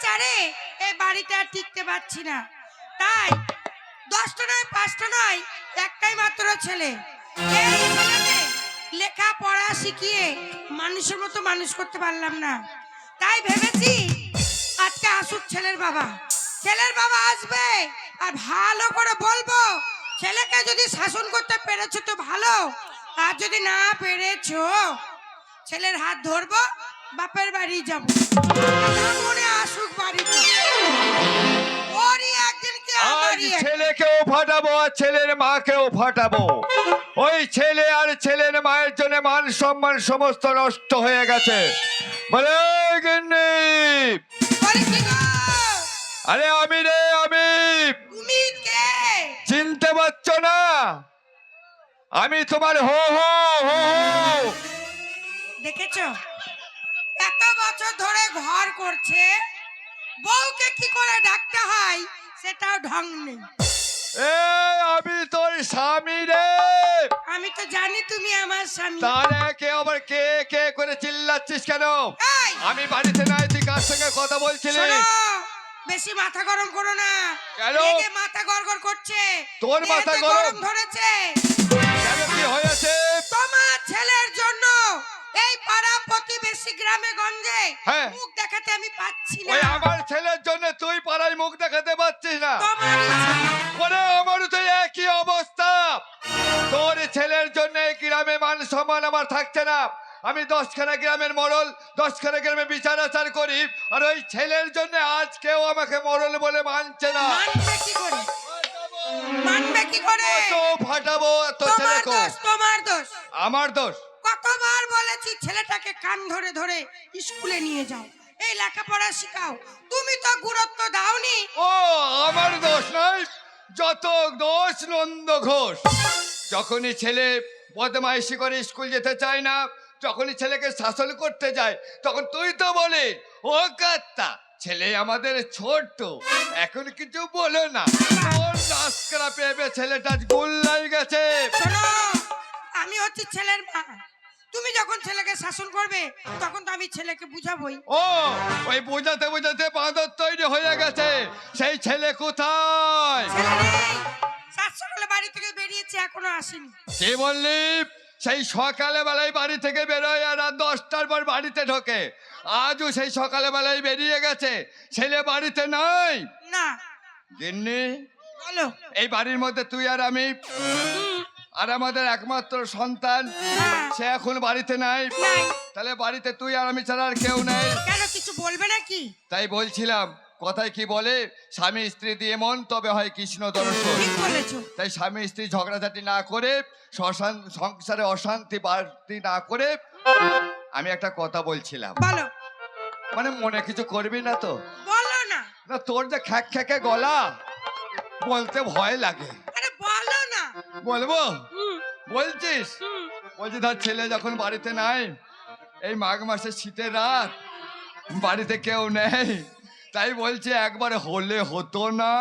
অত্যাচারে এই বাড়িতে আর টিকতে পারছি না, তাই 10টা নয় 5টা নয় একটাই মাত্র ছেলে। এই ছেলেকে লেখাপড়া শিখিয়ে মানুষের মতো মানুষ করতে পারলাম না, তাই ভেবেছি আজকে আসুক ছেলের বাবা। ছেলের বাবা আসবে আর ভালো করে বলবো, ছেলেকে যদি শাসন করতে পেরেছো তো ভালো, আর যদি না পেরেছো ছেলের হাত ধরবো, বাপের বাড়ি যাবো। মনে আসুক বাড়িতে, ওরই একদিনকে আমারই একদিন। ছেলেকেও ফাটাবো আর ছেলের মাকেও ফাটাবো। ওই ছেলে আর ছেলের মায়ের জন্য মান সম্মান সমস্ত নষ্ট হয়ে গেছে। বলে গিন্নি, বলে কি গো? আরে আমি রে, আমি। তুমি কে? চিনতে পারছো না? আমি তোমার হো হো হো হো। দেখেছো এত বছর ধরে ঘর করছে, বউকে কি করে ডাকতে হয় সেটাও ঢং নেই। এ আমি তোর স্বামী রে। আমি তো জানি তুমি আমার স্বামী। তাহলে কে আবার কে কে করে চিল্লাচ্ছিস কেন? এই, আমি বাড়িতে নাই, তুই কার সঙ্গে কথা বলছিলি? শোনো, বেশি মাথা গরম করো না। কেন? রেগে মাথা গড়গড় করছে। তোর মাথা এতে গরম? ধরেছে। কেন, কি হয়েছে? তোমার ছেলের জন্য এই পাড়া প্রতিবেশী গ্রামে গঞ্জে হ্যাঁ। মুখ দেখাতে আমি পাচ্ছি না। ওই আমার ছেলের জন্য তুই পাড়ায় মুখ দেখাতে পারছিস না? তোমারই ছেলে। ওরে আমারও তো একই অবস্থা। তোর ছেলের জন্য এই গ্রামে মান সম্মান আমার থাকছে না। আমি 10খানা গ্রামের মোড়ল, 10খানা গ্রামে বিচার আচার করি, আর ওই ছেলের জন্য আজ কেউ আমাকে মোড়ল বলে মানছে না। মানবে কি করে? মানবে কি করে? তো ফাটাবো তোর তোমার ছেলেকে। দোষ, তোমার দোষ। আমার দোষ? কতবার বলেছি ছেলেটাকে কান ধরে ধরে স্কুলে নিয়ে যাও, এই লেখাপড়া শিখাও, তুমি তো গুরুত্ব দাওনি। ও আমার দোষ নয়, যত দোষ নন্দ ঘোষ। যখনই ছেলে বদমাইশি করে স্কুল যেতে চায় না, যখনই ছেলেকে শাসন করতে যায়, তখন তুই তো বলে ও কাত্তা, ছেলে আমাদের ছোট, এখন কিছু বলো না। ওর নাস্করা পেয়ে ছেলেটা গোল্লাই গেছে। শোনো, আমি হচ্ছে ছেলের মা, তুমি যখন ছেলেকে শাসন করবে তখন তো আমি ছেলেকে বুঝাবই। ও ওই বোঝাতে বোঝাতে বাঁদর তৈরি হয়ে গেছে। সেই ছেলে কোথায়? ছেলে নেই, সাত সকালে বাড়ি থেকে বেরিয়েছে, এখনো আসেনি। কে বললি? সেই সকালে বেলায় বাড়ি থেকে বেরোয় আর রাত 10টার পর বাড়িতে ঢোকে। আজও সেই সকালে বেলায় বেরিয়ে গেছে, ছেলে বাড়িতে নাই। না। গিন্নি, বলো। এই বাড়ির মধ্যে তুই আর আমি, আর আমাদের একমাত্র সন্তান, হ্যাঁ। সে এখন বাড়িতে নাই। নাই। তাহলে বাড়িতে তুই আর আমি ছাড়া আর কেউ নেই। কেন, কিছু বলবে নাকি? তাই বলছিলাম, কথায় কি বলে, স্বামী স্ত্রী দিয়ে মন তবে হয় কৃষ্ণ দর্শন। ঠিক বলেছো। তাই স্বামী স্ত্রী ঝগড়াঝাটি না করে, সংসারে অশান্তি বাড়তি না করে, আমি একটা কথা বলছিলাম। বলো। মানে মনে কিছু করবি না তো? বলো না। না, তোর যে খ্যাক খ্যাকে গলা, বলতে ভয় লাগে। আরে বলো না। বলবো? হুম, বলছিস? হুম। বলছি, ধর ছেলে যখন বাড়িতে নাই, এই মাঘ মাসের শীতের রাত, বাড়িতে কেউ নেই, তাই বলছি একবার হলে হতো না?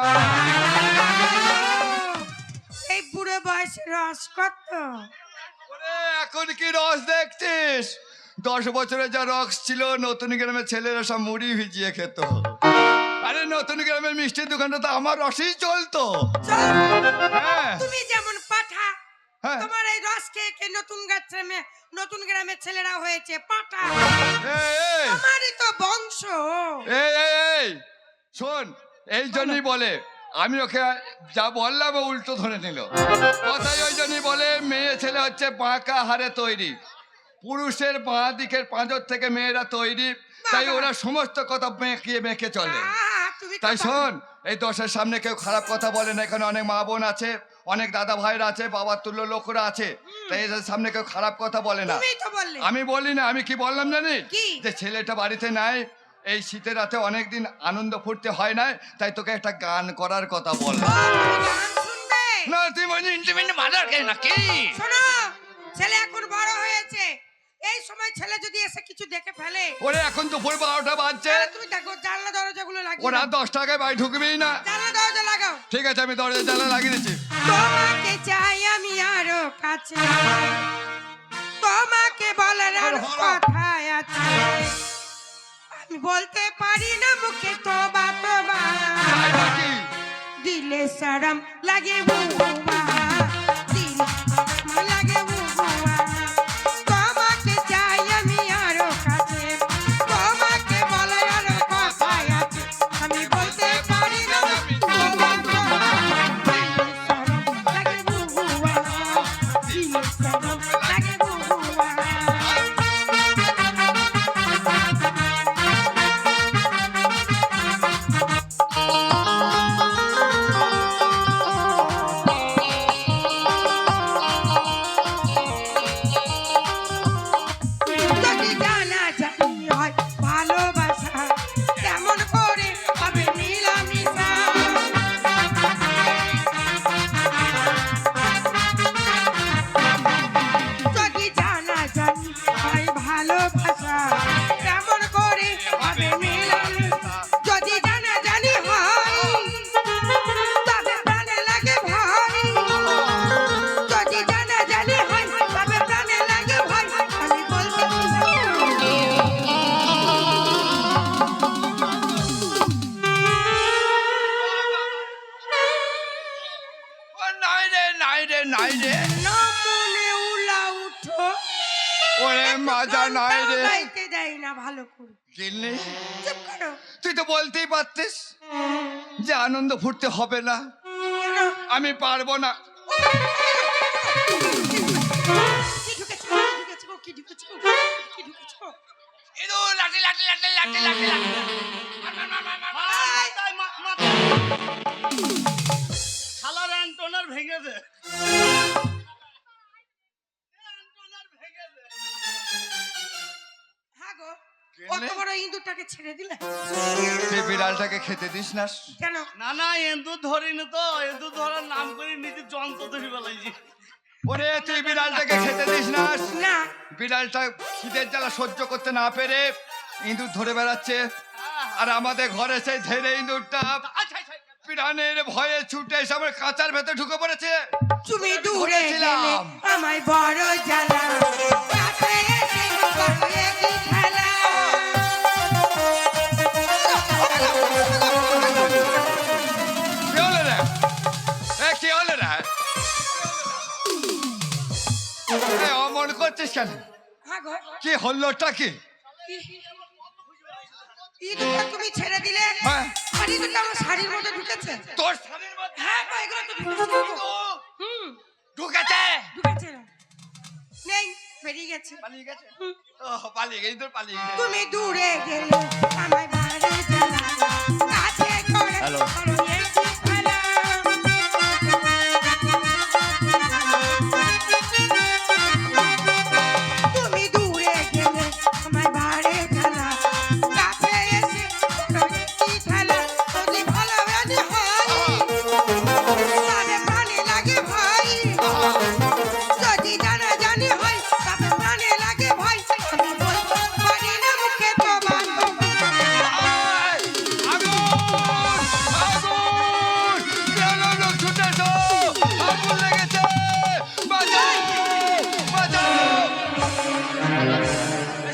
এই বুড়ো বয়সে রস কত? ওরে, এখন কি রস দেখছিস? 10 বছরে যা রস ছিল, নতুন গ্রামের ছেলেরা সব মুড়ি ভিজিয়ে খেত। আরে নতুন গ্রামের মিষ্টির দোকানটা তো আমার রসেই চলতো। হ্যাঁ। তুমি যেমন পাঠা, হ্যাঁ। তোমার এই রস খেয়ে খেয়ে নতুন গ্রামের ছেলেরা হয়েছে পাঠা। এই, এই, আমারই তো বংশ। এই, এই, এই, শোন, এই জন্যই বলে, আমি ওকে যা বললাম ও উল্টো ধরে নিল। কথাই ওই জন্যই বলে, মেয়ে ছেলে হচ্ছে বাঁকা হারে তৈরি, পুরুষের বাঁ দিকের পাঁজর থেকে মেয়েরা তৈরি, তাই ওরা সমস্ত কথা মেঁকিয়ে মেঁকে চলে। তুমি তাই শোন, এই দোষের সামনে কেউ খারাপ কথা বলে না। এখানে অনেক মা বোন আছে, অনেক দাদা ভাইরা আছে, বাবার তুল্য লোকরা আছে, তাই এদের সামনে কেউ খারাপ কথা বলে না। তুমি তো বললে। আমি বলি না, আমি কি বললাম জানিস? কি? যে ছেলেটা বাড়িতে নাই, এই শীতের রাতে অনেকদিন আনন্দ ফুর্তি হয় না, তাই তোকে একটা গান করার কথা বললাম। তুমি গান শুনবে? না, তুই বলছিস ইন্টারভিউ মাদার কে নাকি? শোনো, ছেলে এখন বড় হয়েছে, এই সময় ছেলে যদি এসে কিছু দেখে ফেলে। ওরে এখন দুপুর 12টা বাজছে, তুমি দেখো জানলা দরজাগুলো লাগিয়ে ওরা দাও। 10 টাকায় বাড়ি ঢুকবি না। জানলা দরজা লাগাও। ঠিক আছে, আমি দরজা জানলা লাগিয়ে দিচ্ছি। তোমাকে চাই আমি আরো কাছে, তোমাকে বলার আর কথায় আছে, আমি বলতে পারি না মুখে তো সারাম লাগে বুবুয়া দিলে সারাম লাগে বুবুয়া তোমাকে চাই আমি আরো কাছে তোমাকে বলার আরো কথাই আছে আমি বলতে পারি না দিলে সারাম লাগে বুবুয়া দিলে সারাম লাগে বুবুয়া যদি জানাজানি হয় ভালোবাসা কেমন করে হবে মিলামিশা যদি জানাজানি হয় ভালোবাসা কেমন করে হবে মিলামিশা যদি জানাজানি হয় তবে প্রাণে লাগে ভয় যদি জানাজানি হয় তবে প্রাণে লাগে ভয় আমি বলতে ও নাই রে নাই রে নাই রে না মনে উলা উঠো ওরে মাজা নাই রে গাইতে দেয় না ভালো করে গিন্নি চুপ করো তুই তো বলতেই পারতিস যে আনন্দ ফুটতে হবে না কেন? আমি পারবো না কি ঢুকেছে কি ঢুকেছে গো, কি ঢুকেছে গো, কি ঢুকেছে গো? ইদু লাঠি লাঠি লাঠি লাঠি লাঠি লাঠি শালার অ্যান্টোনার ভেঙে দে অ্যান্টোনার ভেঙে দে হ্যাঁ গো কেনে? কত বড় ইঁদুরটাকে ছেড়ে দিলে তুই বিড়ালটাকে খেতে দিস না কেন না না এন্দুর ধরিনি তো এন্দুর ধরার নাম করে নিজে যন্ত্র ধরে বেলাইছি ওরে তুই বিড়ালটাকে খেতে দিস না না বিড়ালটা খিদের জ্বালা সহ্য করতে না পেরে ইঁদুর ধরে বেড়াচ্ছে আর আমাদের ঘরে সেই ধেরে ইঁদুরটা পিরানের ভয়ে ছুটে এসে আমার কাঁচার ভেতর ঢুকে পড়েছে তুমি দূরে গেলে ধরেছিলাম। আমায় বড় জ্বালা কাছে এসে করো একই খেলা কি হলো রে কি হলো রে অমন করছিস কেন হ্যাঁ গো কি হলোটা কি ইঁদুরটা তুমি ছেড়ে দিলে হ্যাঁ। আর ইঁদুরটা আমার শাড়ির মধ্যে ঢুকেছে তোর শাড়ির মধ্যে হ্যাঁ গো এগুলো তো ঢুকেছে গো। হুম ঢুকেছে ঢুকেছে না নেই বেরিয়ে গেছে পালিয়ে গেছে ও পালিয়ে গেছে ইঁদুর পালিয়ে গেছে তুমি দূরে গেলে আমায় বাড়ি জ্বালা কাছে করে হ্যালো। করো একই খেলা তুমি দূরে গেলে আমায় বাড়ি জ্বালা কাছে এসে করো একই খেলা যদি ভালোবাসি হয় তবে প্রাণে লাগে ভয় যদি জানাজানি হয় তবে প্রাণে লাগে ভয় আমি বলতে পারি না মুখে তো বাঁধো আগুন আগুন কেন লোক ছুটেছো আগুন লেগেছে বাঁচাও বাঁচাও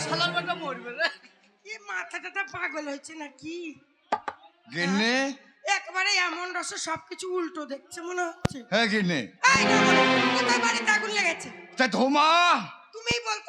শালার বেটা মরবে রে কি মাথাটা পাগল হয়েছে নাকি গিন্নি একবারে এমন রস সবকিছু উল্টো দেখছে মনে হচ্ছে হ্যাঁ গিন্নি এই না, কোথায় বাড়িতে আগুন লেগেছে তা ধোমা তুমিই বল